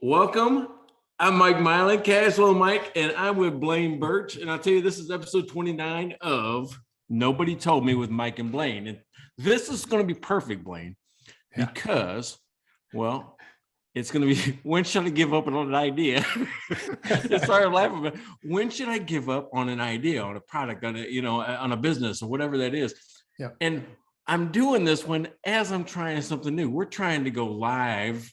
Welcome. I'm Mike Mylan, Casual Mike, and I'm with Blaine Birch. And I'll tell you, this is episode 29 of Nobody Told Me with Mike and Blaine. And this is going to be perfect, Blaine, because, well, it's going to be, when should I give up on an idea? Sorry, I'm laughing, but when should I give up on an idea, on a product, on a business or whatever that is? Yeah. And I'm doing this as I'm trying something new. We're trying to go live,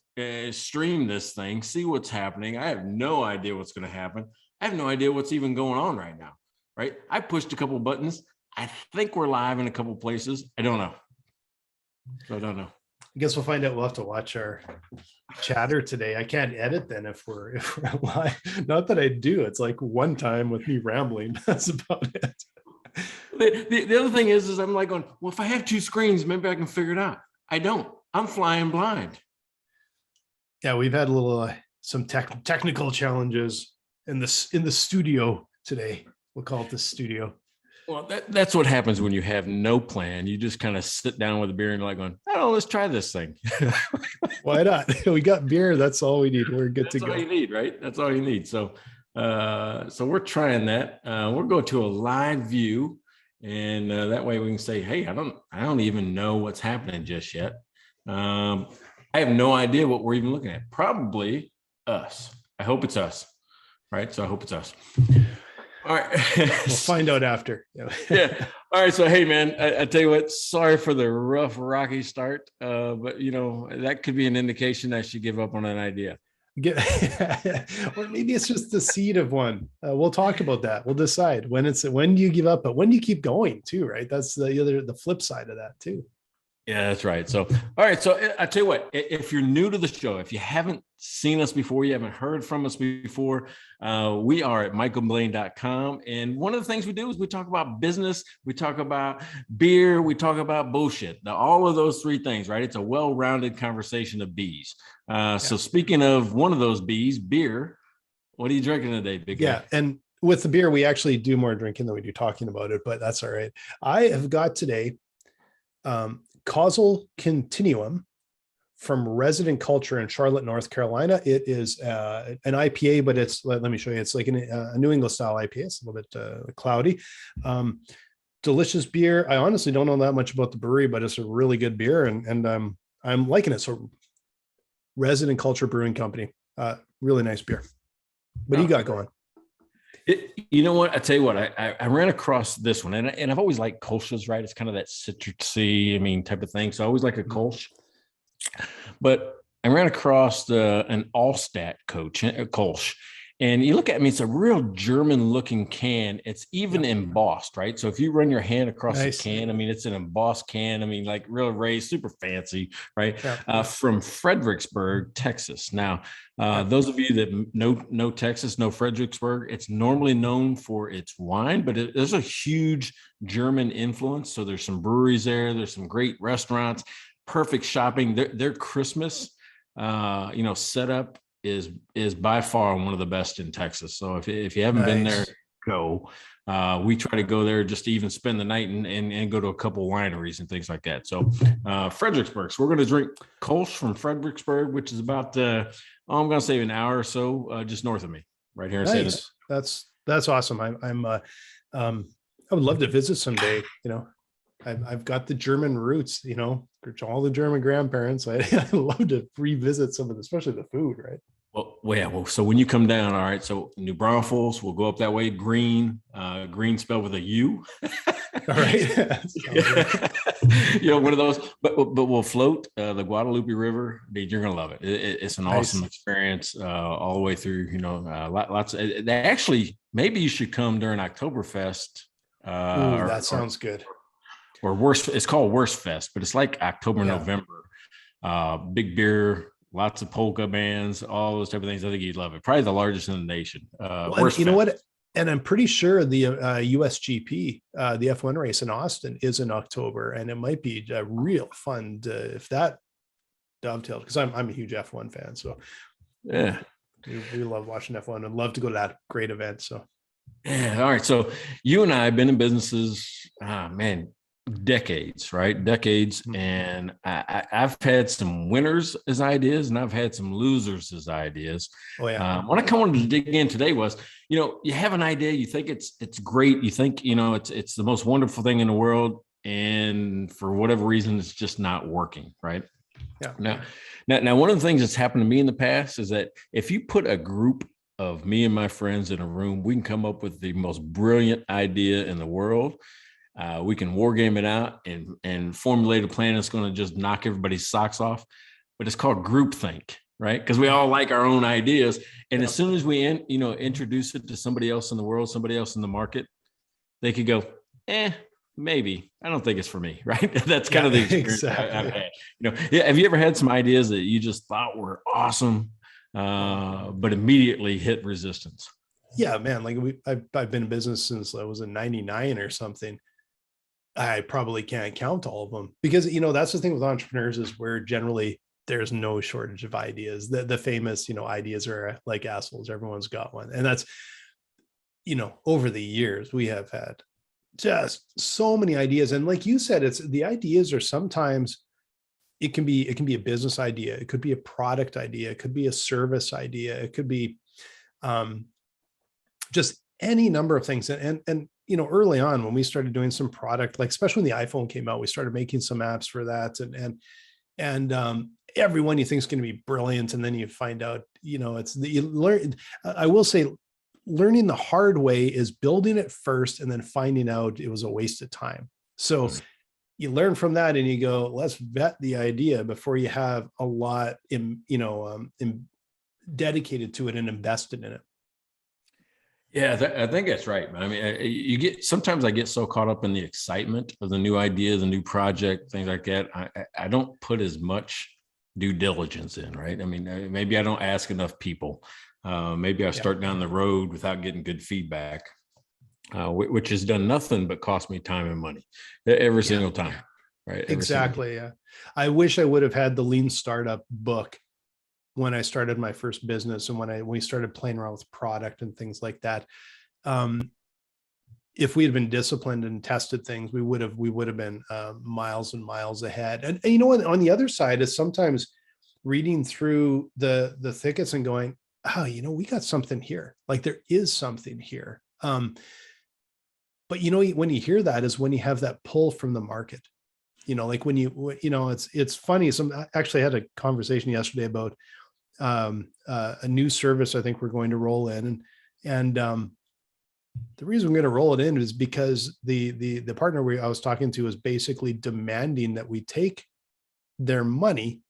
stream this thing, see what's happening. I have no idea what's going to happen. I have no idea what's even going on right now, right? I pushed a couple buttons. I think we're live in a couple places. I don't know. So I don't know. I guess we'll find out. We'll have to watch our chatter today. I can't edit then if we're live. Not that I do. It's like one time with me rambling. That's about it. The other thing is I'm like going, well, if I have two screens, maybe I can figure it out. I don't. I'm flying blind. Yeah, we've had a little some technical challenges in the studio today. We'll call it the studio. Well, that's what happens when you have no plan. You just kind of sit down with a beer and you're like going, oh, let's try this thing. Why not? We got beer. That's all we need. We're good to go. That's all you need, right? That's all you need. So we're trying that. We're going to a live view, and that way we can say, hey, I don't even know what's happening just yet. I have no idea what we're even looking at. Probably us. I hope it's us, right? So I hope it's us. All right. We'll find out after. Yeah. All right. So, hey, man, I tell you what, sorry for the rough, rocky start. But, that could be an indication I should give up on an idea. Or maybe it's just the seed of one. We'll talk about that. We'll decide when do you give up, but when do you keep going too, right? That's the flip side of that too. Yeah, that's right. So, all right. So I tell you what, if you're new to the show, if you haven't seen us before, you haven't heard from us before, we are at michaelblaine.com. And one of the things we do is we talk about business, we talk about beer, we talk about bullshit. Now, all of those three things, right? It's a well-rounded conversation of bees. So speaking of one of those bees, beer, what are you drinking today, big guy? Yeah. And with the beer, we actually do more drinking than we do talking about it, but that's all right. I have got today, Causal Continuum from Resident Culture in Charlotte, North Carolina. It is an IPA, but let me show you. It's like a New England style IPA. It's a little bit cloudy. Delicious beer. I honestly don't know that much about the brewery, but it's a really good beer, and I'm liking it. So Resident Culture Brewing Company, really nice beer. What do you got going? You know what? I tell you what, I ran across this one, and I've always liked Kolsch's, right? It's kind of that citrusy, type of thing. So I always like a Kolsch. But I ran across an Altstadt Kolsch. And you look at me, it's a real German-looking can. It's even embossed, right? So if you run your hand across the can, it's an embossed can. Like real raised, super fancy, right? Yeah. From Fredericksburg, Texas. Now, those of you that know Texas, know Fredericksburg, it's normally known for its wine, but there's a huge German influence. So there's some breweries there. There's some great restaurants, perfect shopping. Their Christmas, setup is by far one of the best in Texas. So if you haven't been there, go. We try to go there just to even spend the night and go to a couple wineries and things like that. So Fredericksburg. So we're going to drink Kolsch from Fredericksburg, which is about I'm going to say an hour or so just north of me, right here in San Jose. That's awesome. I would love to visit someday. I've got the German roots, all the German grandparents. I love to revisit some of the, especially the food, right? Well, so when you come down, all right, so New Braunfels, we'll go up that way, green spelled with a U. All right. One of those, but we'll float the Guadalupe River. You're going to love it. It's an awesome experience all the way through, lots of, actually, maybe you should come during Oktoberfest. That sounds good. Or worse, it's called Worst Fest, but it's like October, November. Big beer, lots of polka bands, all those type of things. I think you'd love it. Probably the largest in the nation. Know what? And I'm pretty sure the USGP, the F1 race in Austin, is in October, and it might be real fun if that dovetailed. Because I'm a huge F1 fan, so yeah, we love watching F1 and love to go to that great event. So yeah, all right. So you and I have been in businesses, decades, right? Decades. And I've had some winners as ideas, and I've had some losers as ideas. Oh yeah. What I kind of wanted to dig in today was, you have an idea, you think it's great, you think it's the most wonderful thing in the world, and for whatever reason, it's just not working, right? Yeah. Now, one of the things that's happened to me in the past is that if you put a group of me and my friends in a room, we can come up with the most brilliant idea in the world. We can war game it out and formulate a plan that's going to just knock everybody's socks off. But it's called groupthink, right? Because we all like our own ideas. And as soon as we introduce it to somebody else in the world, somebody else in the market, they could go, maybe. I don't think it's for me, right? That's kind of the experience I've had. Have you ever had some ideas that you just thought were awesome, but immediately hit resistance? Yeah, man. Like I've been in business since I was in '99 or something. I probably can't count all of them because, that's the thing with entrepreneurs is where generally there's no shortage of ideas. The famous, ideas are like assholes. Everyone's got one. And that's, over the years, we have had just so many ideas. And like you said, the ideas are sometimes it can be a business idea. It could be a product idea. It could be a service idea. It could be just any number of things. And early on when we started doing some product, like especially when the iPhone came out, we started making some apps for that. And everyone you think is going to be brilliant. And then you find out, you learn, I will say learning the hard way is building it first and then finding out it was a waste of time. So you learn from that and you go, let's vet the idea before you have a lot dedicated to it and invested in it. Yeah, I think that's right. I mean, sometimes I get so caught up in the excitement of the new idea, the new project, things like that. I don't put as much due diligence in, right? I mean, maybe I don't ask enough people. Maybe I start down the road without getting good feedback, which has done nothing but cost me time and money every single time, right? Exactly. Yeah. I wish I would have had the Lean Startup book when I started my first business and when we started playing around with product and things like that. If we had been disciplined and tested things, we would have been miles and miles ahead. And on the other side is sometimes reading through the thickets and going, oh, we got something here. Like there is something here. But when you hear that is when you have that pull from the market. Like when it's funny. I actually had a conversation yesterday about a new service I think we're going to roll in, and the reason we're going to roll it in is because the partner I was talking to is basically demanding that we take their money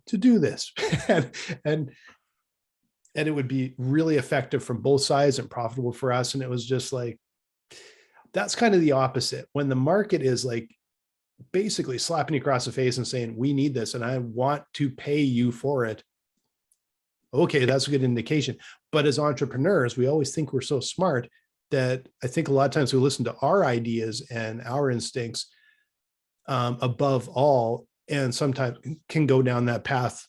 to do this, and it would be really effective from both sides and profitable for us. And it was just like, that's kind of the opposite when the market is like basically slapping you across the face and saying, we need this and I want to pay you for it. Okay, that's a good indication. But as entrepreneurs, we always think we're so smart that I think a lot of times we listen to our ideas and our instincts above all, and sometimes can go down that path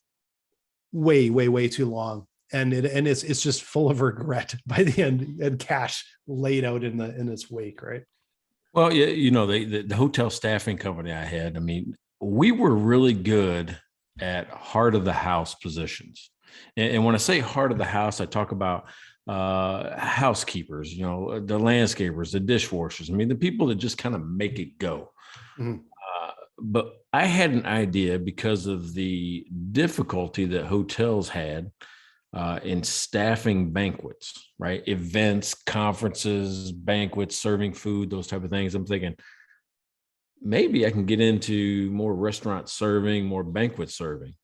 way, way, way too long. And it's just full of regret by the end, and cash laid out in its wake, right? Well, yeah, the hotel staffing company I had, I mean, we were really good at heart of the house positions. And when I say heart of the house, I talk about housekeepers, the landscapers, the dishwashers. I mean, the people that just kind of make it go. Mm-hmm. But I had an idea because of the difficulty that hotels had in staffing banquets, right? Events, conferences, banquets, serving food, those type of things. I'm thinking maybe I can get into more restaurant serving, more banquet serving.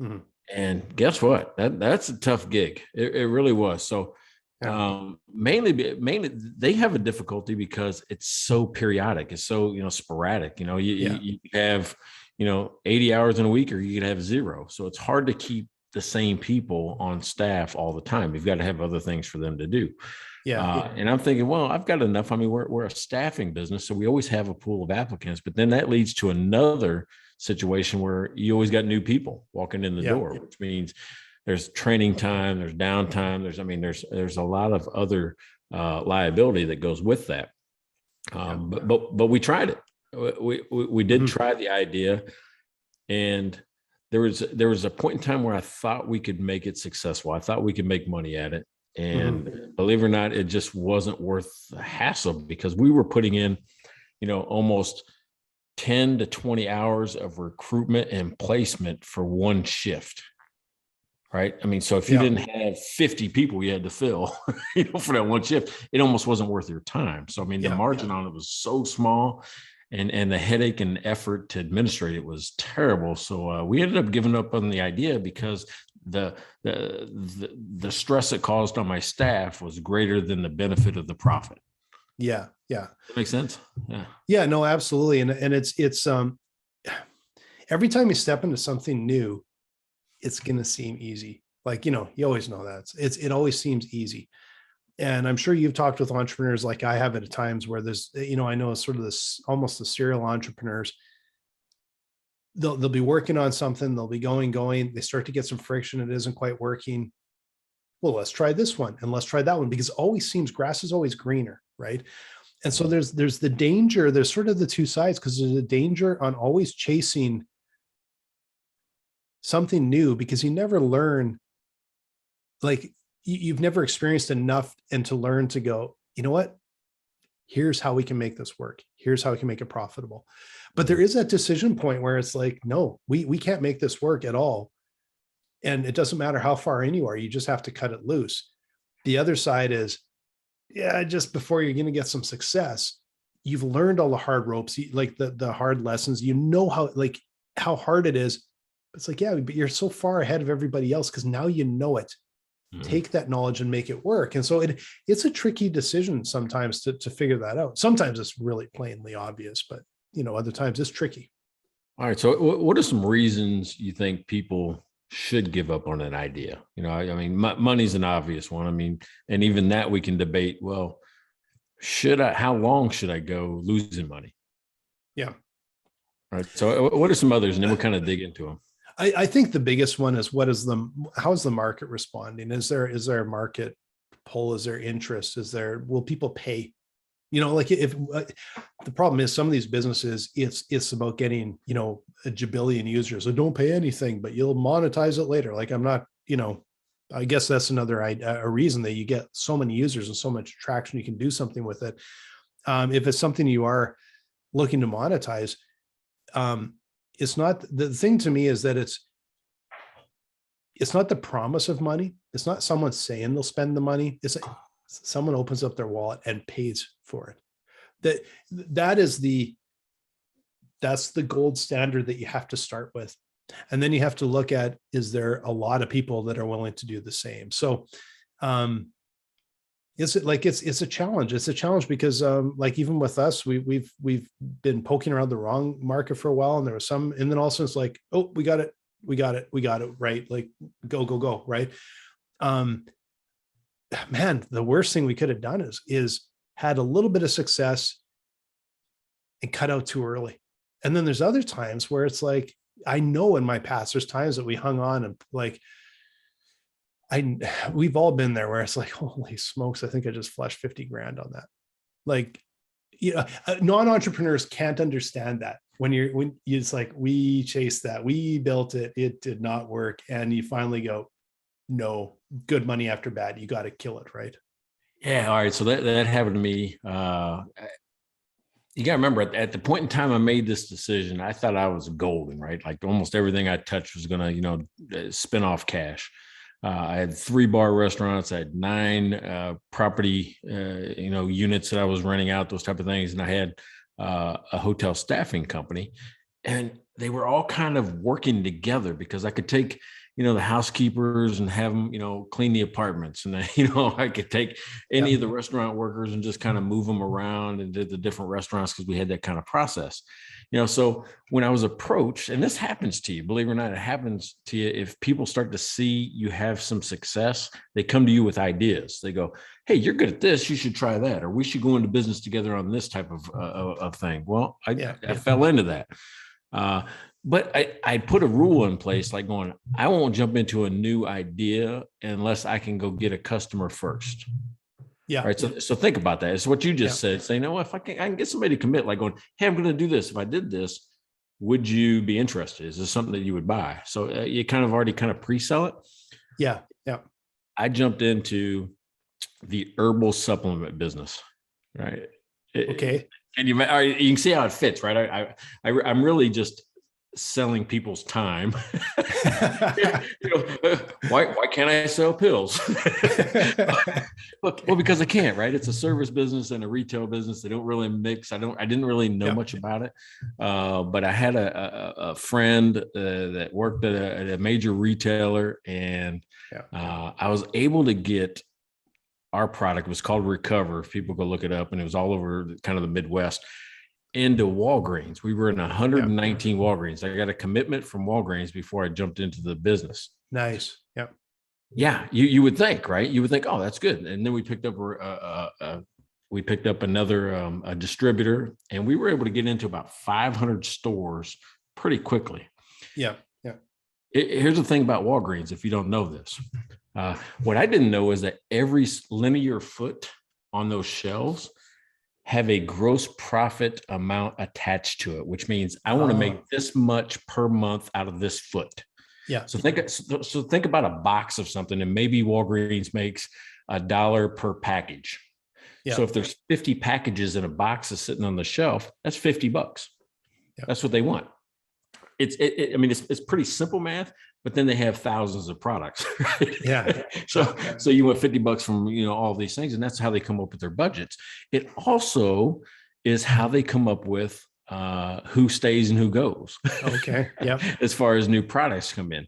Mm-hmm. And guess what? That's a tough gig. It really was. So mainly they have a difficulty because it's so periodic. It's so, sporadic. You have, 80 hours in a week, or you could have 0. So it's hard to keep the same people on staff all the time. You've got to have other things for them to do. And I'm thinking, well, I've got enough. I mean, we're a staffing business, so we always have a pool of applicants, but then that leads to another situation where you always got new people walking in the door, which means there's training time, there's downtime, there's a lot of other liability that goes with that. But we tried it. We did try the idea, and there was a point in time where I thought we could make it successful. I thought we could make money at it. And believe it or not, it just wasn't worth the hassle, because we were putting in, almost 10 to 20 hours of recruitment and placement for one shift. Right. I mean, so if you didn't have 50 people you had to fill, for that one shift, it almost wasn't worth your time. So, I mean, the margin on it was so small, and the headache and effort to administrate it was terrible. So we ended up giving up on the idea, because the stress it caused on my staff was greater than the benefit of the profit. Yeah. That makes sense. Yeah, no, absolutely. And it's every time you step into something new, it's going to seem easy. Like, you always know that it always seems easy. And I'm sure you've talked with entrepreneurs like I have at times where there's, I know sort of this, almost the serial entrepreneurs. They'll be working on something. They'll be going. They start to get some friction. It isn't quite working. Well, let's try this one and let's try that one, because it always seems grass is always greener. Right. And so there's the danger. There's sort of the two sides, because there's a danger on always chasing something new, because you never learn, like you've never experienced enough and to learn to go, you know what, here's how we can make this work. Here's how we can make it profitable. But there is that decision point where it's like, no, we can't make this work at all. And it doesn't matter how far in you are, you just have to cut it loose. The other side is, just before you're going to get some success, you've learned all the hard ropes, like the hard lessons, how hard it is. It's like, but you're so far ahead of everybody else, because now you know it. Take that knowledge and make it work. And so it's a tricky decision sometimes to figure that out. Sometimes it's really plainly obvious, but other times it's tricky. All right. So what are some reasons you think people should give up on an idea? I mean, money's an obvious one. I mean, and even that we can debate, well, how long should I go losing money? Yeah. All right. So what are some others? And then we'll kind of dig into them. I think the biggest one is how's the market responding? Is there a market pull? Is there interest? Will people pay? Like if the problem is some of these businesses, it's about getting, a jabillion users. So don't pay anything, but you'll monetize it later. Like I'm not, I guess that's another a reason that you get so many users and so much traction, you can do something with it. If it's something you are looking to monetize, it's not, the thing to me is that it's not the promise of money. It's not someone saying they'll spend the money. It's like someone opens up their wallet and pays for it. That's the gold standard that you have to start with. And then you have to look at, is there a lot of people that are willing to do the same? So, it's a challenge. It's a challenge because like even with us, we've been poking around the wrong market for a while, and there was some, and then all of a sudden it's like, oh, we got it, right? Like go, right? Man, the worst thing we could have done is had a little bit of success and cut out too early. And then there's other times where it's like, I know in my past, there's times that we hung on and like, we've all been there where it's like, holy smokes, I think I just flushed 50 grand on that. Like, non-entrepreneurs can't understand that when it's like, we chased that, we built it, it did not work. And you finally go, no, good money after bad, you got to kill it. Right. Yeah. All right. So that happened to me. You got to remember at the point in time I made this decision, I thought I was golden, right? Like almost everything I touched was going to, spin off cash. I had 3 bar restaurants. I had 9 property, units that I was renting out, those type of things. And I had a hotel staffing company, and they were all kind of working together because I could take, the housekeepers and have them, clean the apartments. And then, I could take any of the restaurant workers and just kind of move them around and did the different restaurants because we had that kind of process. So when I was approached, and this happens to you, believe it or not, it happens to you. If people start to see you have some success, they come to you with ideas. They go, hey, you're good at this. You should try that. Or we should go into business together on this type of thing. Well, I fell into that. But I put a rule in place, like going, I won't jump into a new idea unless I can go get a customer first. Yeah. right? So think about that. It's what you just said. Say, if I can get somebody to commit, like going, hey, I'm going to do this. If I did this, would you be interested? Is this something that you would buy? So you kind of already kind of pre-sell it. Yeah. Yeah. I jumped into the herbal supplement business, right? Okay. And you can see how it fits, right? I'm really just selling people's time. Why can't I sell pills? Well, because I can't, right? It's a service business and a retail business. They don't really mix. I didn't really know much about it, but I had a friend that worked at a major retailer, and I was able to get our product. It was called Recover. If people go look it up, and it was all over kind of the Midwest, into Walgreens. We were in 119 Walgreens. I got a commitment from Walgreens before I jumped into the business. Nice. Yep. Yeah, you would think, right? You would think, oh, that's good. And then we picked up another a distributor, and we were able to get into about 500 stores pretty quickly. Yeah. Yeah. Here's the thing about Walgreens, if you don't know this. What I didn't know is that every linear foot on those shelves have a gross profit amount attached to it, which means I want to make this much per month out of this foot. Yeah. So think about a box of something, and maybe Walgreens makes $1 per package. Yeah. So if there's 50 packages in a box that's sitting on the shelf, that's $50. Yeah. That's what they want. It's pretty simple math, but then they have thousands of products. Right? Yeah. So you want $50 from, all these things, and that's how they come up with their budgets. It also is how they come up with who stays and who goes. Okay. Yeah. As far as new products come in.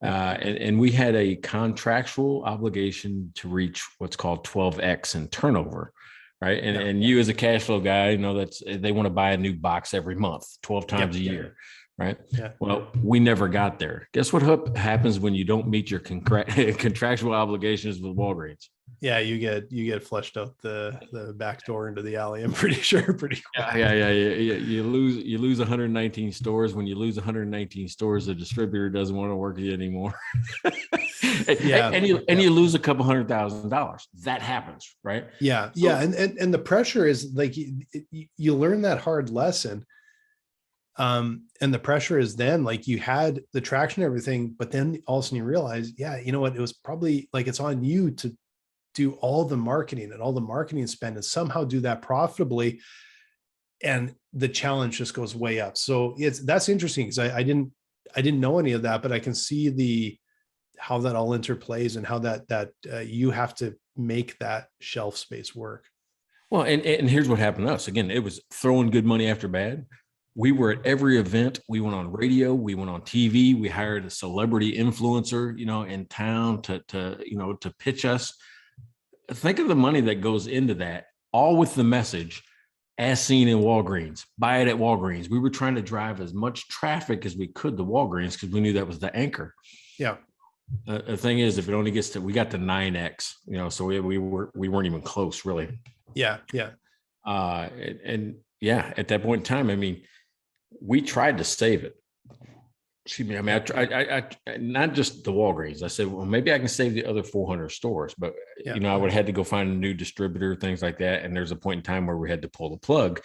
And we had a contractual obligation to reach what's called 12X in turnover. Right. And you as a cash flow guy, they want to buy a new box every month, 12 times a year. Right. Yeah. Well, we never got there. Guess what happens when you don't meet your contractual obligations with Walgreens? Yeah, you get flushed out the back door into the alley. I'm pretty sure. Pretty quick. Yeah. You lose 119 stores. When you lose 119 stores, the distributor doesn't want to work with you anymore. And you lose a couple $100,000. That happens, right? Yeah, and the pressure is like you learn that hard lesson. And the pressure is then like you had the traction and everything, but then all of a sudden you realize, you know what, it was probably like it's on you to do all the marketing and all the marketing spend and somehow do that profitably. And the challenge just goes way up. So that's interesting because I didn't know any of that, but I can see how that all interplays and how that you have to make that shelf space work. Well, and here's what happened to us. Again, it was throwing good money after bad. We were at every event. We went on radio. We went on TV. We hired a celebrity influencer, in town to pitch us. Think of the money that goes into that, all with the message, as seen in Walgreens. Buy it at Walgreens. We were trying to drive as much traffic as we could to Walgreens because we knew that was the anchor. Yeah. The thing is, if it only gets we got to 9X, so we weren't even close, really. Yeah. Yeah. At that point in time, we tried to save it. I not just the Walgreens. I said, well, maybe I can save the other 400 stores, but I would have had to go find a new distributor, things like that. And there's a point in time where we had to pull the plug,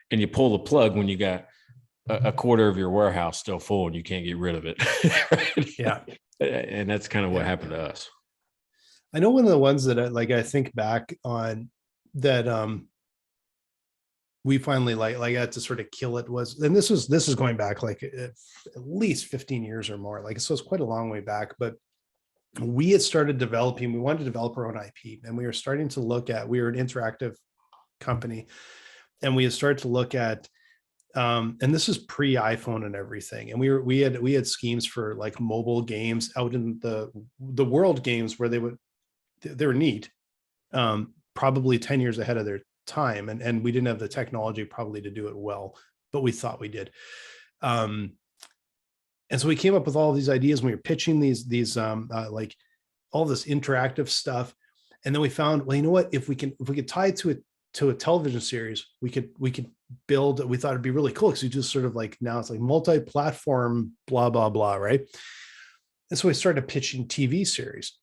and you pull the plug when you got a quarter of your warehouse still full and you can't get rid of it. Right? Yeah. And that's kind of what happened to us. I know one of the ones that I think back on that, we finally like had to sort of kill it was, and this is going back like at least 15 years or more. So it's quite a long way back, but we had started developing, we wanted to develop our own IP, and we were starting to look at, we were an interactive company, and we had started to look at, and this is pre-iPhone and everything. And we had schemes for like mobile games out in the world games where they were neat, probably 10 years ahead of their time, and we didn't have the technology probably to do it well, but we thought we did. And so we came up with all these ideas, and we were pitching these like all this interactive stuff. And then we found, well, you know what, if we could tie it to a television series, we could build, we thought it'd be really cool because we just sort of like, now it's like multi-platform, blah, blah, blah. Right. And so we started pitching TV series.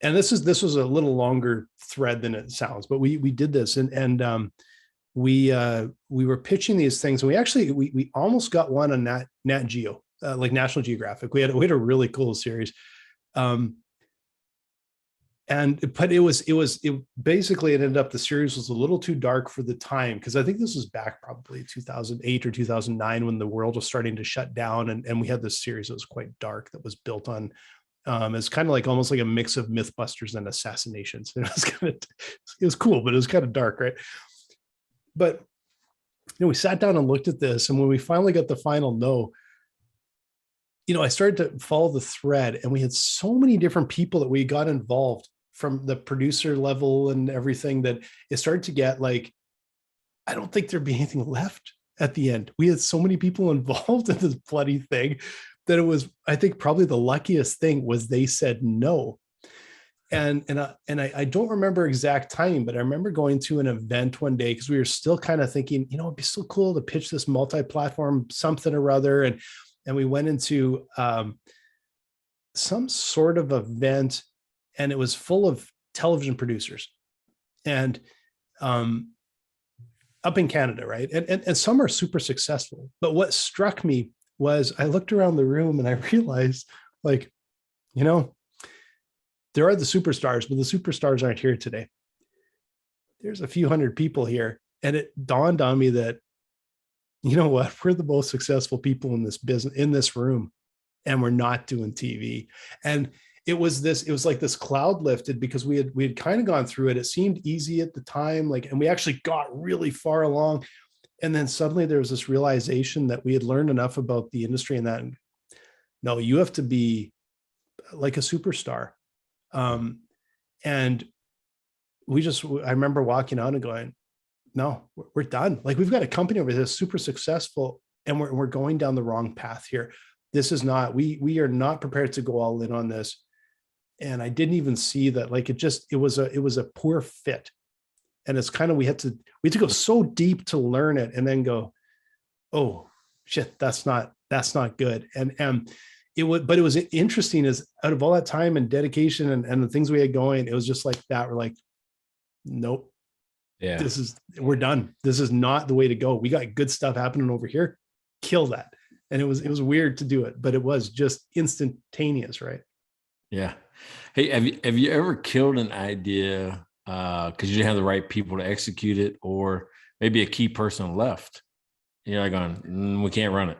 and this was a little longer thread than it sounds, but we did this, and we were pitching these things, and we almost got one on Nat Geo, like National Geographic. We had a really cool series. But it basically, it ended up, the series was a little too dark for the time, because I think this was back probably 2008 or 2009 when the world was starting to shut down, and we had this series that was quite dark, that was built on it's kind of like almost like a mix of Mythbusters and Assassinations. It was cool, but it was kind of dark, right? But we sat down and looked at this, and when we finally got the final no, I started to follow the thread, and we had so many different people that we got involved from the producer level and everything, that it started to get like, I don't think there'd be anything left at the end. We had so many people involved in this bloody thing that it was, I think probably the luckiest thing was they said no. And I don't remember exact timing, but I remember going to an event one day, because we were still kind of thinking, it'd be so cool to pitch this multi-platform something or other. And we went into some sort of event, and it was full of television producers, and up in Canada, right? And some are super successful. But what struck me was, I looked around the room and I realized, like, there are the superstars, but the superstars aren't here today. There's a few hundred people here. And it dawned on me that, what, we're the most successful people in this business, in this room, and we're not doing TV. And it was like this cloud lifted, because we had kind of gone through it. It seemed easy at the time, and we actually got really far along. And then suddenly there was this realization that we had learned enough about the industry, and that, no, you have to be like a superstar. And I remember walking out and going, no, we're done. Like, we've got a company over there that's super successful, and we're going down the wrong path here. This is not, we are not prepared to go all in on this. And I didn't even see that, like, it was a poor fit. And it's kind of, we had to go so deep to learn it, and then go, oh shit, that's not good. And it was interesting, is out of all that time and dedication and the things we had going, it was just like that. We're like, nope. Yeah, we're done. This is not the way to go. We got good stuff happening over here. Kill that. And it was weird to do it, but it was just instantaneous, right? Yeah. Hey, have you ever killed an idea because you didn't have the right people to execute it, or maybe a key person left? You're like, we can't run it.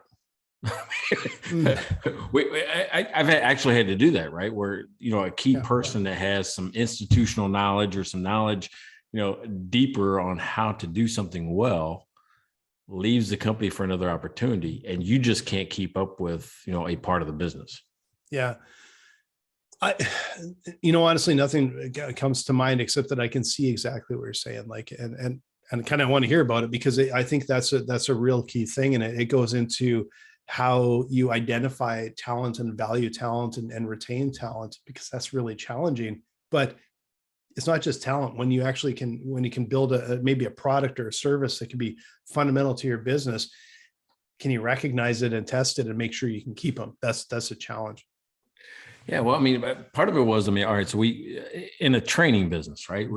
I've actually had to do that, right? Where, a key person that has some institutional knowledge or some knowledge, deeper on how to do something well, leaves the company for another opportunity, and you just can't keep up with, a part of the business. Yeah. Honestly, nothing comes to mind except that I can see exactly what you're saying. Like, and kind of want to hear about it, because I think that's a real key thing. And it goes into how you identify talent and value talent and retain talent, because that's really challenging. But it's not just talent. When you can build maybe a product or a service that can be fundamental to your business, can you recognize it and test it and make sure you can keep them? That's a challenge. Yeah, well, I mean, part of it was, all right, so we, in a training business, right?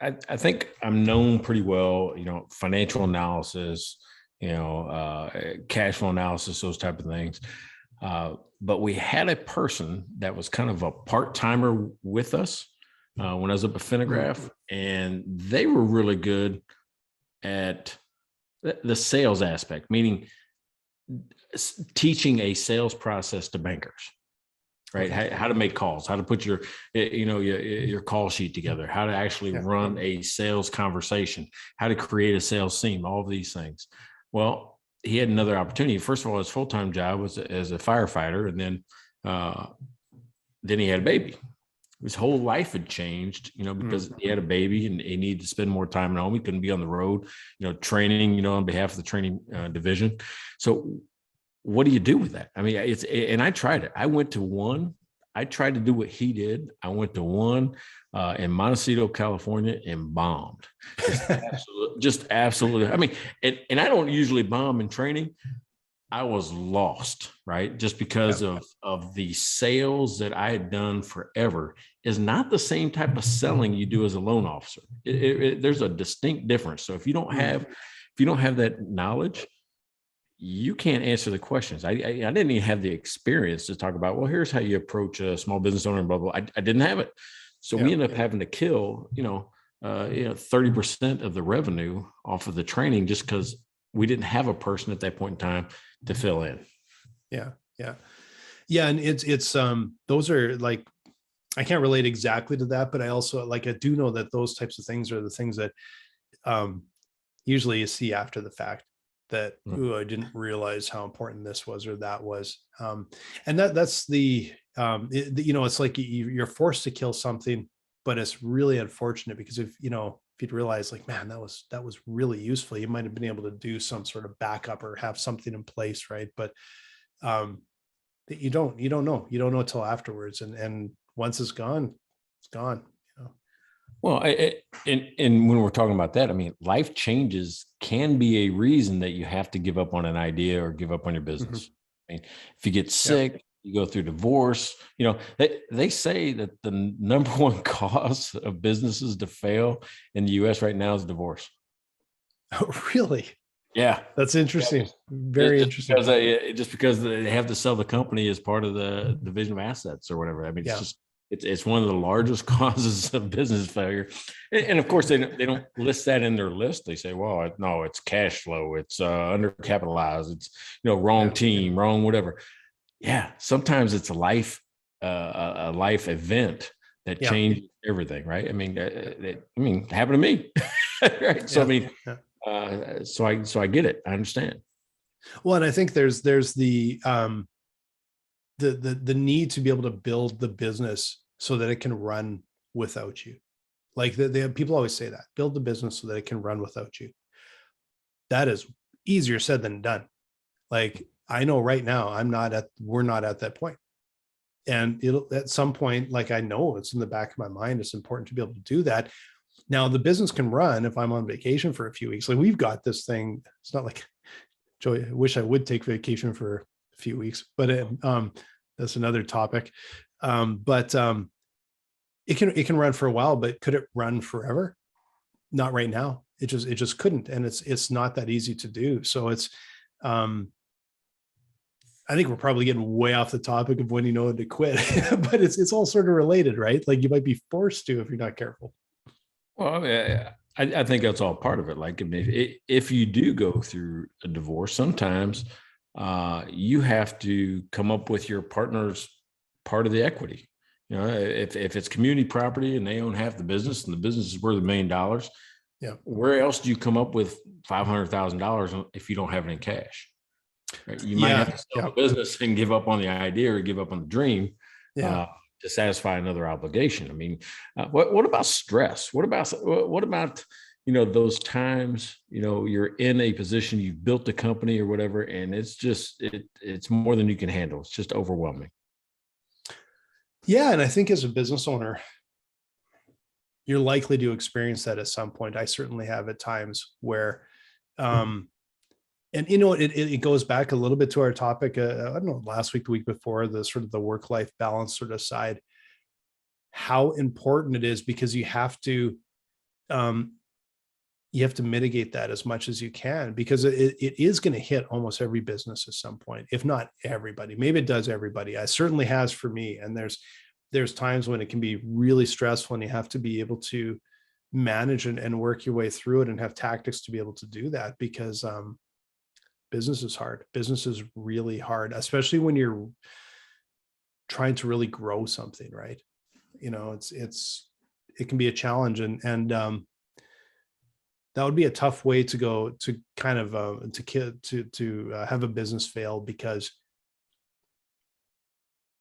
I think I'm known pretty well, financial analysis, cash flow analysis, those type of things. But we had a person that was kind of a part-timer with us when I was up at Finnegraph, and they were really good at the sales aspect, meaning teaching a sales process to bankers. Right. How to make calls, how to put your call sheet together, how to actually run a sales conversation, how to create a sales scene, all of these things. Well, he had another opportunity. First of all, his full-time job was as a firefighter. And then he had a baby. His whole life had changed, because he had a baby and he needed to spend more time at home. He couldn't be on the road, training, on behalf of the training division. So what do you do with that? I mean, and I tried it. I tried to do what he did. I went to one in Montecito, California, and bombed. Just absolutely. I mean, and I don't usually bomb in training, I was lost, right? Just because of the sales that I had done forever is not the same type of selling you do as a loan officer. There's a distinct difference. So if you don't have that knowledge, you can't answer the questions. I didn't even have the experience to talk about, well, here's how you approach a small business owner and blah, blah. I didn't have it. So we ended up having to kill, 30% of the revenue off of the training just because we didn't have a person at that point in time to fill in. Yeah. And it's those are like, I can't relate exactly to that, but I also I do know that those types of things are the things that usually you see after the fact that, I didn't realize how important this was or that was. And that's the, it's like you're forced to kill something, but it's really unfortunate because if you'd realize like, man, that was really useful, you might have been able to do some sort of backup or have something in place. Right. But you don't know until afterwards. And once it's gone, it's gone. Well, and when we're talking about that, I mean, life changes can be a reason that you have to give up on an idea or give up on your business. I mean, if you get sick, you go through divorce, they say that the number one cause of businesses to fail in the US right now is divorce. Oh, really? Yeah. That's interesting. Very interesting. Just because they have to sell the company as part of the division of assets or whatever. I mean, it's one of the largest causes of business failure. And of course, they don't list that in their list. They say, well, no, it's cash flow. It's undercapitalized. It's, wrong team, wrong, whatever. Yeah. Sometimes it's a life event that changes everything. Right. I mean, it happened to me. Right. So, so I get it. I understand. Well, and I think there's the need to be able to build the business so that it can run without you. Like people always say that, build the business so that it can run without you. That is easier said than done. Like I know right now we're not at that point. And it'll at some point, like I know it's in the back of my mind, it's important to be able to do that. Now the business can run if I'm on vacation for a few weeks. Like we've got this thing. It's not like, Joey, I wish I would take vacation for a few weeks, but that's another topic. But it can run for a while, but could it run forever? Not right now. It just couldn't. And it's not that easy to do. So it's, I think we're probably getting way off the topic of when you know when to quit, but it's all sort of related, right? Like you might be forced to if you're not careful. Well, I think that's all part of it. Like if you do go through a divorce, sometimes you have to come up with your partner's part of the equity. If it's community property and they own half the business and the business is worth $1 million, where else do you come up with $500,000 if you don't have it in cash? Right? You might have to sell the business and give up on the idea or give up on the dream to satisfy another obligation. I mean, what about stress? What about those times, you're in a position, you've built a company or whatever, and it's just, it's more than you can handle. It's just overwhelming. Yeah. And I think as a business owner, you're likely to experience that at some point. I certainly have at times where, and it goes back a little bit to our topic. I don't know, last week, the week before, the sort of the work-life balance sort of side, how important it is, because you have to mitigate that as much as you can, because it is going to hit almost every business at some point, if not everybody. Maybe it does everybody. It certainly has for me. And there's times when it can be really stressful and you have to be able to manage and work your way through it and have tactics to be able to do that, because business is hard. Business is really hard, especially when you're trying to really grow something, right? It can be a challenge, and that would be a tough way to go to kind of to have a business fail, because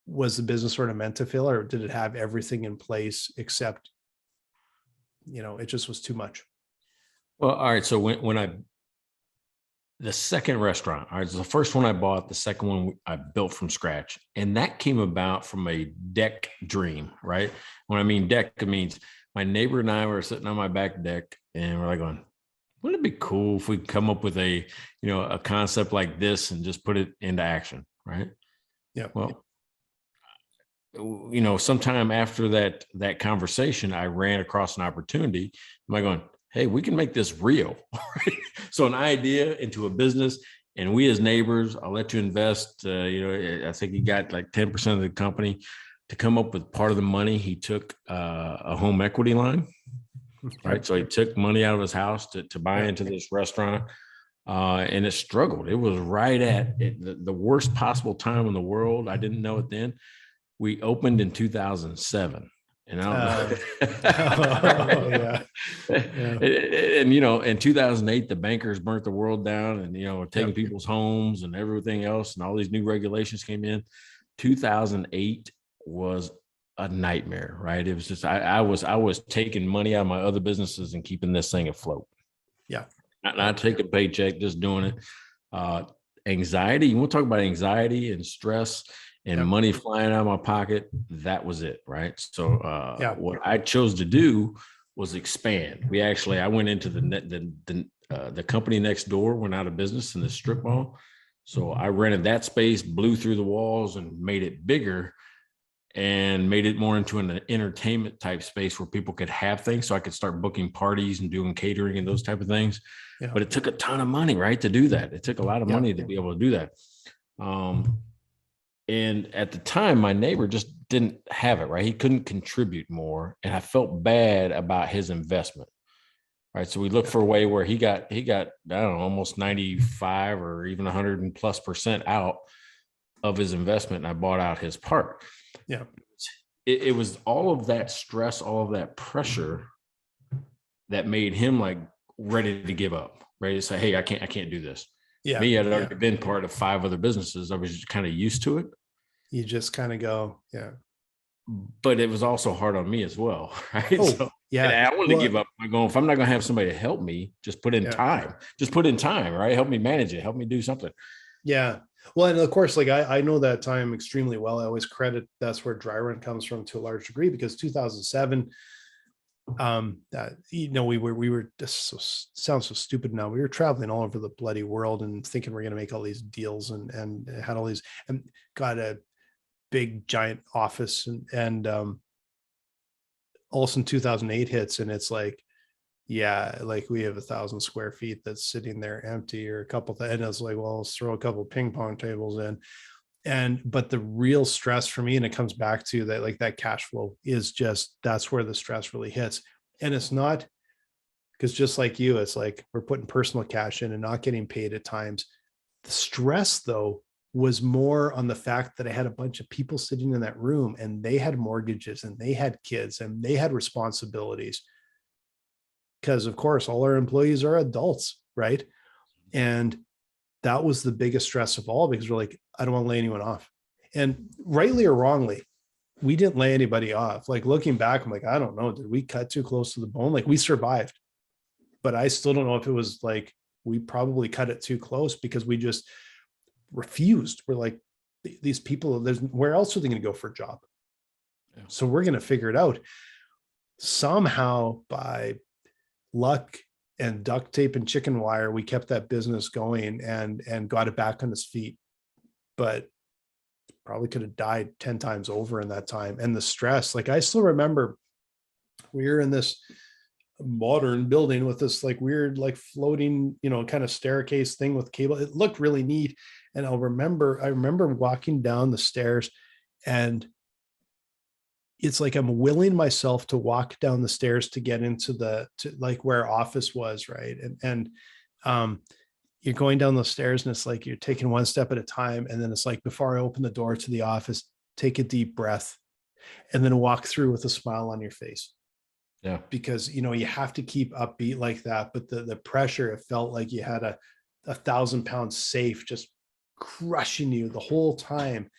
was the business sort of meant to fail, or did it have everything in place except, it just was too much? Well, all right. So the second restaurant, all right, so the first one I bought, the second one I built from scratch. And that came about from a deck dream, right? When I mean deck, it means my neighbor and I were sitting on my back deck and we're like going, wouldn't it be cool if we come up with a concept like this and just put it into action, right? Yeah. Well, sometime after that conversation, I ran across an opportunity. Am I going, hey, we can make this real? So an idea into a business, and we as neighbors, I'll let you invest. I think he got like 10% of the company to come up with part of the money. He took a home equity line, right? So he took money out of his house to buy into this restaurant. And it struggled. It was right at the worst possible time in the world. I didn't know it then. We opened in 2007, and I don't Oh, yeah. And in 2008, the bankers burnt the world down, and taking people's homes and everything else, and all these new regulations came in. 2008 was a nightmare, right? It was just I was taking money out of my other businesses and keeping this thing afloat. Yeah, not taking a paycheck, just doing it. Anxiety. You want to talk about anxiety and stress and money flying out of my pocket? That was it, right? So what I chose to do was expand. I went into the company next door went out of business in the strip mall. So I rented that space, blew through the walls, and made it bigger, and made it more into an entertainment type space where people could have things. So I could start booking parties and doing catering and those type of things. Yeah. But it took a ton of money, right, to do that. It took a lot of money to be able to do that. And at the time, my neighbor just didn't have it, right? He couldn't contribute more. And I felt bad about his investment, right? So we looked for a way where he got, I don't know, almost 95 or even 100+ % out of his investment. And I bought out his part. Yeah. It was all of that stress, all of that pressure that made him like ready to give up, ready to say, hey, I can't do this. Yeah. Me, I'd already been part of 5 other businesses. I was just kind of used to it. You just kind of go, yeah. But it was also hard on me as well, right? Oh, so, yeah. And I wanted to give up. I'm going, if I'm not going to have somebody to help me, just put in time. Just put in time, right? Help me manage it. Help me do something. Yeah. Well, and of course, like I know that time extremely well. I always credit that's where Dry Run comes from to a large degree, because 2007, we were just sounds so stupid now. We were traveling all over the bloody world and thinking we're going to make all these deals and had all these, and got a big giant office and all of a sudden 2008 hits, and it's like, yeah, like we have 1,000 square feet that's sitting there empty, or a couple, and it's like, well, let's throw a couple ping pong tables in. But the real stress for me, and it comes back to that, like that cash flow is just, that's where the stress really hits. And it's not because, just like you, it's like we're putting personal cash in and not getting paid at times. The stress though was more on the fact that I had a bunch of people sitting in that room, and they had mortgages and they had kids and they had responsibilities. Because of course, all our employees are adults, right? And that was the biggest stress of all, because we're like, I don't want to lay anyone off. And rightly or wrongly, we didn't lay anybody off. Like looking back, I'm like, I don't know, did we cut too close to the bone? Like we survived, but I still don't know if it was like, we probably cut it too close because we just refused. We're like, these people, where else are they going to go for a job? Yeah. So we're going to figure it out somehow. By luck and duct tape and chicken wire, we kept that business going and got it back on its feet, but probably could have died 10 times over in that time. And the stress, like I still remember we were in this modern building with this like weird, like floating, kind of staircase thing with cable. It looked really neat. And I remember walking down the stairs, and it's like I'm willing myself to walk down the stairs to get into to like where our office was, right? And you're going down those stairs, and it's like you're taking one step at a time. And then it's like, before I open the door to the office, take a deep breath and then walk through with a smile on your face. Yeah. Because, you have to keep upbeat like that. But the pressure, it felt like you had a 1,000-pound safe just crushing you the whole time.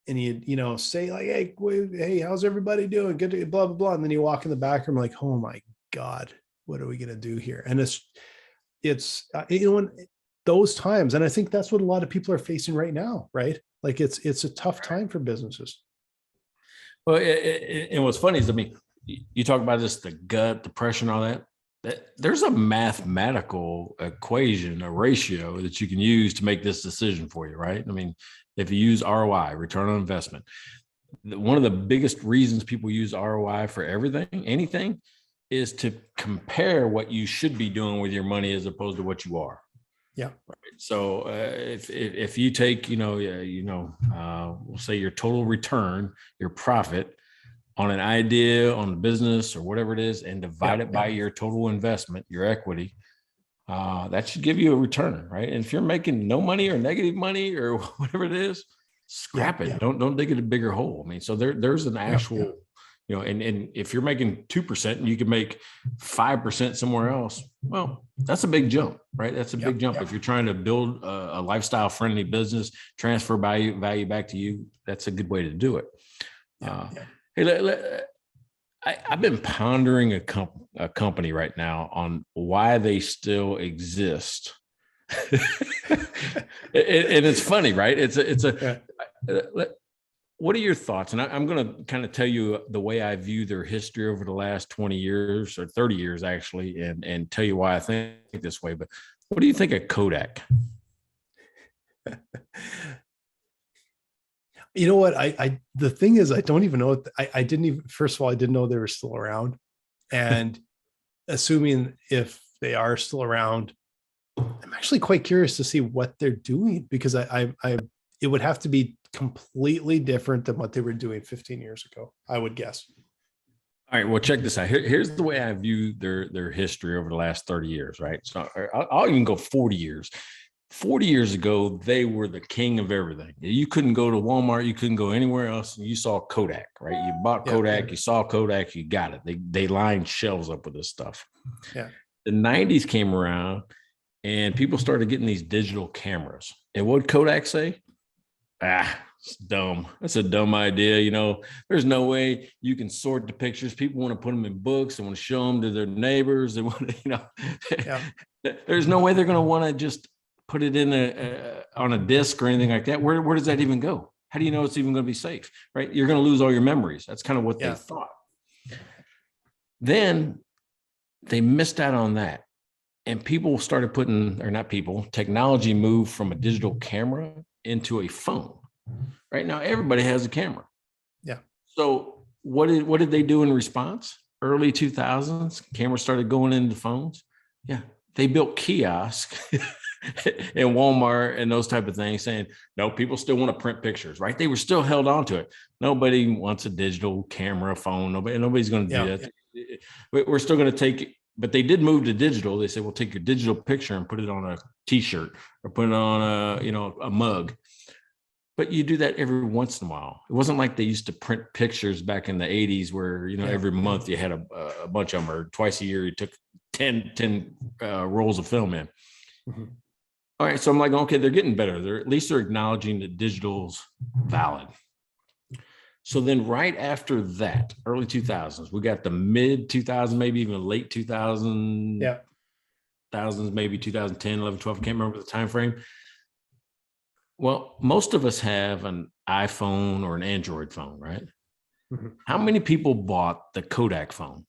And you say like, hey, how's everybody doing? Good, blah, blah, blah. And then you walk in the back room like, oh my God, what are we going to do here? And it's when those times, and I think that's what a lot of people are facing right now, right? Like it's a tough time for businesses. Well, and what's funny is, I mean, you talk about this, the gut, depression, all that. there's a mathematical equation, a ratio that you can use to make this decision for you, right? I mean, if you use ROI, return on investment, one of the biggest reasons people use ROI for everything, anything, is to compare what you should be doing with your money as opposed to what you are. Yeah. Right. So if you take, we'll say your total return, your profit on an idea, on a business or whatever it is, and divide it by your total investment, your equity, that should give you a return, right? And if you're making no money or negative money or whatever it is, scrap it. Don't dig it a bigger hole. I mean, so there's an actual, and if you're making 2% and you can make 5% somewhere else, well, that's a big jump, right? That's a big jump. If you're trying to build a lifestyle friendly business, transfer value back to you, that's a good way to do it. Hey, I've been pondering a company right now on why they still exist. And it's funny, right? What are your thoughts? And I'm going to kind of tell you the way I view their history over the last 20 years or 30 years, actually, and tell you why I think this way. But what do you think of Kodak? You know what? The thing is, I don't even know. I didn't even, first of all, I didn't know they were still around. And assuming if they are still around, I'm actually quite curious to see what they're doing, because it would have to be completely different than what they were doing 15 years ago, I would guess. All right, well, check this out. Here's the way I view their history over the last 30 years, right? So I'll even go 40 years. 40 years ago, they were the king of everything. You couldn't go to Walmart, you couldn't go anywhere else, and you saw Kodak, right? You bought Kodak, you saw Kodak, you got it. They lined shelves up with this stuff. Yeah. The 90s came around, and people started getting these digital cameras. And what did Kodak say? It's dumb. That's a dumb idea. There's no way you can sort the pictures. People want to put them in books. They want to show them to their neighbors. They want to, there's no way they're going to want to just put it in on a disc or anything like that. Where does that even go? How do you know it's even going to be safe, right? You're going to lose all your memories. That's kind of what they thought. Then they missed out on that. And people started technology moved from a digital camera into a phone. Right now, everybody has a camera. Yeah. So what did they do in response? Early 2000s, cameras started going into phones. Yeah. They built kiosks in Walmart and those type of things, saying, no, people still want to print pictures, right? They were still held on to it. Nobody wants a digital camera phone. Nobody's going to do that. We're still going to take it. But they did move to digital. They said, we'll take your digital picture and put it on a t-shirt or put it on a mug. But you do that every once in a while. It wasn't like they used to print pictures back in the 80s where, every month you had a bunch of them, or twice a year you took 10 rolls of film in. Mm-hmm. All right. So I'm like, okay, they're getting better. At least they're acknowledging that digital's valid. So then right after that, early 2000s, we got the mid 2000s, maybe even late 2000s, maybe 2010, 11, 12. I can't remember the time frame. Well, most of us have an iPhone or an Android phone, right? Mm-hmm. How many people bought the Kodak phone?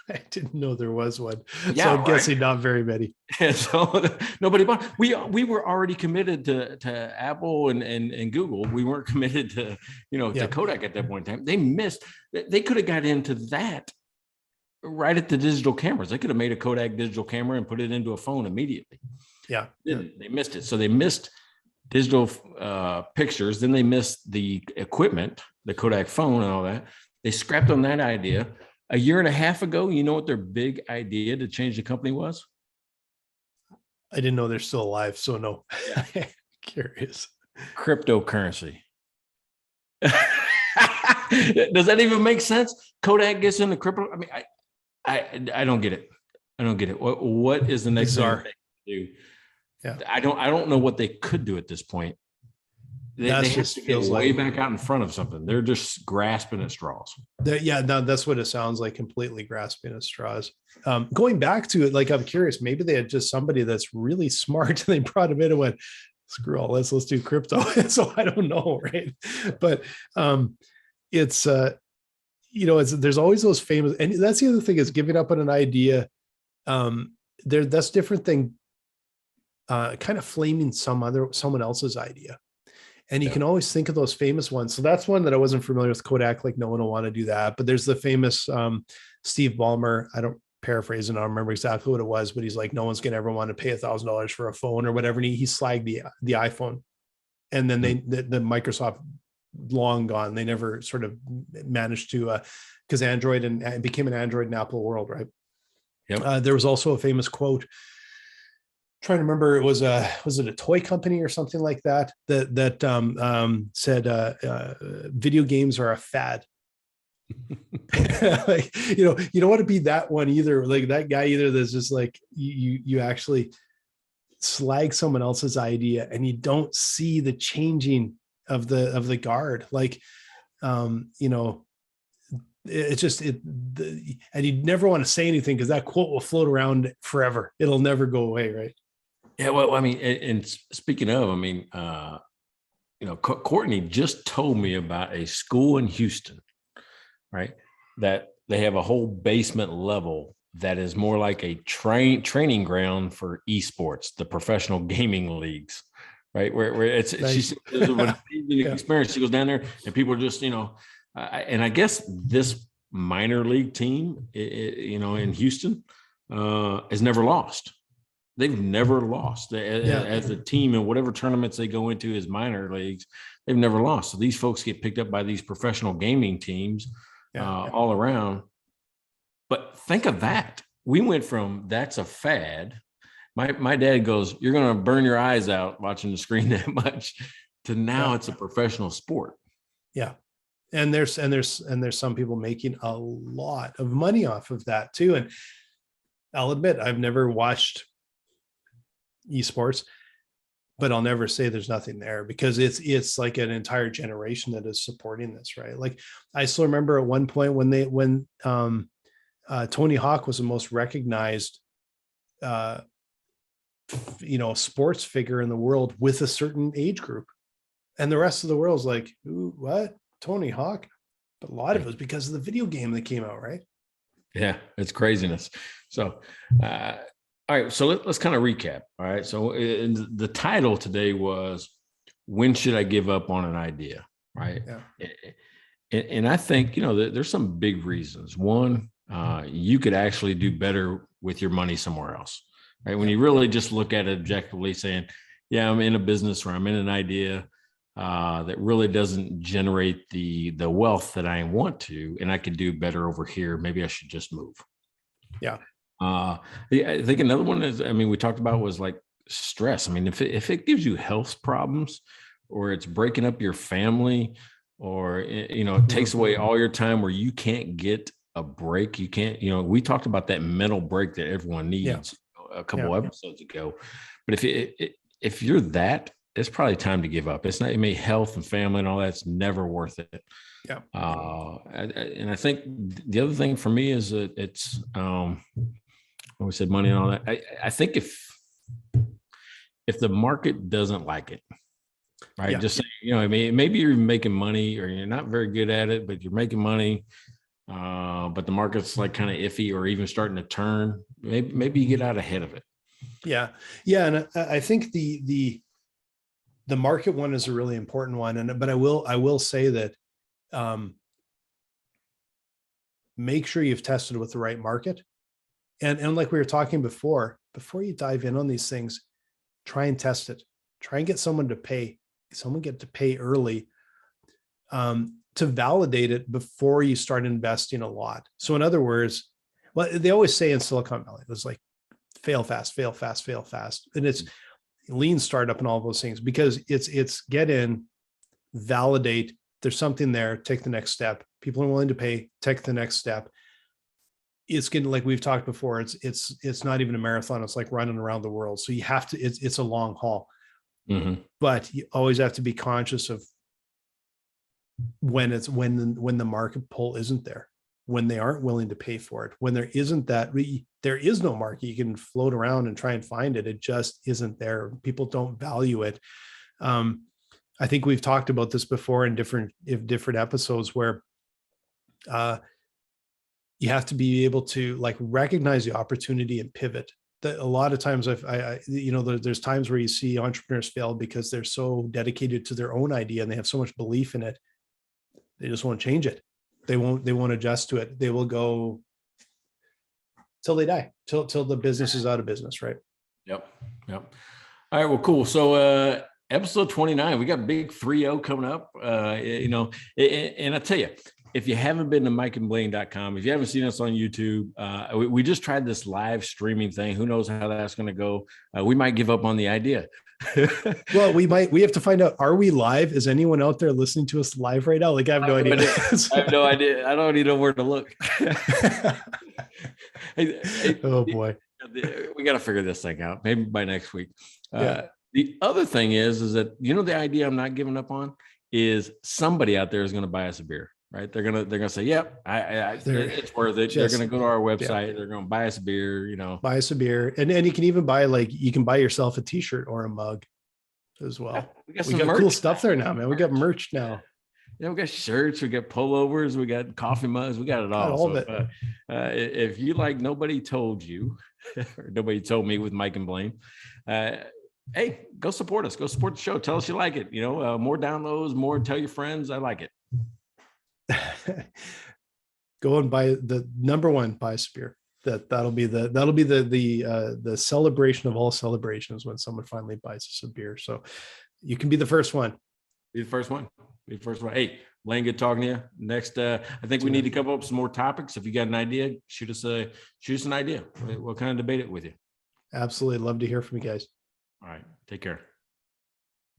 I didn't know there was one. Yeah, so I'm guessing not very many. And so nobody bought. We were already committed to Apple and Google. We weren't committed to to Kodak at that point in time. They missed. They could have got into that right at the digital cameras. They could have made a Kodak digital camera and put it into a phone immediately. Yeah. They missed it. So they missed digital pictures. Then they missed the equipment, the Kodak phone and all that. They scrapped on that idea. A year and a half ago, you know what their big idea to change the company was? I didn't know they're still alive. So no, curious. Cryptocurrency. Does that even make sense? Kodak gets into crypto. I mean, I don't get it. I don't get it. What is the next thing they do? Yeah. I don't know what they could do at this point. They just feels way back out in front of something. They're just grasping at straws. That's what it sounds like. Completely grasping at straws. Going back to it, like, I'm curious, maybe they had just somebody that's really smart and they brought him in and went, screw all this, let's do crypto. So I don't know. Right. But it's there's always those famous, and that's the other thing is giving up on an idea. That's different than kind of flaming someone else's idea. And you can always think of those famous ones. So that's one that I wasn't familiar with. Kodak, like no one will want to do that. But there's the famous Steve Ballmer. I don't paraphrase and I don't remember exactly what it was, but he's like, no one's going to ever want to pay $1,000 for a phone or whatever. And he slagged the iPhone. And then the Microsoft, long gone. They never sort of managed to, because Android and became an Android and Apple world, right? Yep. There was also a famous quote, trying to remember, was it a toy company or something like that said video games are a fad. Like, you don't want to be that one either, like that guy either, that's just like you actually slag someone else's idea and you don't see the changing of the guard, like it's just and you never want to say anything because that quote will float around forever. It'll never go away, right? Yeah, well, I mean, and speaking of, I mean, Courtney just told me about a school in Houston, right? That they have a whole basement level that is more like a training ground for esports, the professional gaming leagues, right? Where it's nice. She's an experience. She goes down there and people are just, and I guess this minor league team, in Houston, has never lost. They've never lost as a team in whatever tournaments they go into as minor leagues. They've never lost. So these folks get picked up by these professional gaming teams all around. But think of that. We went from that's a fad. My dad goes, you're going to burn your eyes out watching the screen that much, to now it's a professional sport. Yeah. And there's some people making a lot of money off of that too. And I'll admit, I've never watched esports, but I'll never say there's nothing there, because it's like an entire generation that is supporting this, right? Like I still remember at one point when Tony Hawk was the most recognized sports figure in the world with a certain age group, and the rest of the world's like, ooh, what? Tony Hawk? But a lot of it was because of the video game that came out, right? Yeah, it's craziness. So all right, so let's kind of recap. All right, so the title today was, when should I give up on an idea? Right. Yeah. And I think, there's some big reasons. One, you could actually do better with your money somewhere else, right? When you really just look at it objectively, saying, yeah, I'm in a business or I'm in an idea that really doesn't generate the wealth that I want to, and I could do better over here. Maybe I should just move. Yeah. I think another one is, we talked about was like stress. If it gives you health problems, or it's breaking up your family, or, it takes away all your time where you can't get a break. You can't, we talked about that mental break that everyone needs a couple episodes ago. But if you're that, it's probably time to give up. It's not, health and family and all that's never worth it. Yeah. And I think the other thing for me is that it's, we said money and all that. I think if the market doesn't like it, right? Just saying, maybe you're making money or you're not very good at it, but you're making money, but the market's like kind of iffy or even starting to turn. Maybe you get out ahead of it. Yeah. Yeah. And I think the market one is a really important one. But I will say that make sure you've tested with the right market. And like we were talking before you dive in on these things, try and test it. Try and get someone to pay. Get to pay early to validate it before you start investing a lot. So in other words, well, they always say in Silicon Valley, it's like fail fast, fail fast, fail fast. And it's lean startup and all those things, because it's get in, validate, there's something there, take the next step. People are willing to pay, take the next step. It's getting, like we've talked before, it's not even a marathon. It's like running around the world. So you have to, it's a long haul, but you always have to be conscious of when the market pull isn't there, when they aren't willing to pay for it, when there isn't there is no market. You can float around and try and find it. It just isn't there. People don't value it. I think we've talked about this before in different episodes, where You have to be able to like recognize the opportunity and pivot. That a lot of times there's times where you see entrepreneurs fail because they're so dedicated to their own idea and they have so much belief in it. They just won't change it. They won't adjust to it. They will go till they die, till the business is out of business. Right. Yep. All right. Well, cool. So, episode 29, we got big 3-0 coming up, and I tell you, if you haven't been to mikeandblaine.com, if you haven't seen us on YouTube, we just tried this live streaming thing. Who knows how that's going to go? We might give up on the idea. Well, we have to find out, are we live? Is anyone out there listening to us live right now? Like, I have no idea. I have no idea. I don't even know where to look. Oh boy. We got to figure this thing out. Maybe by next week. The other thing is that, the idea I'm not giving up on is somebody out there is going to buy us a beer. Right. They're going to say, yep, it's worth it. They're going to go to our website. Yeah. They're going to buy us a beer, buy us a beer. And you can even buy, you can buy yourself a t-shirt or a mug as well. Yeah, we got cool stuff there now, man. We got merch now. Yeah, we got shirts, we got pullovers, we got coffee mugs, we got it all. All of it. If you like Nobody Told You, or Nobody Told Me with Mike and Blaine, hey, go support us. Go support the show. Tell us you like it. More downloads, more, tell your friends. I like it. Go and buy the number one, buy a beer. That'll be the celebration of all celebrations when someone finally buys us a beer. So you can be the first one. Be the first one. Hey, Blaine, good talking to you. Next, I think we need to come up with some more topics. If you got an idea, shoot us an idea. We'll kind of debate it with you. Absolutely. Love to hear from you guys. All right. Take care.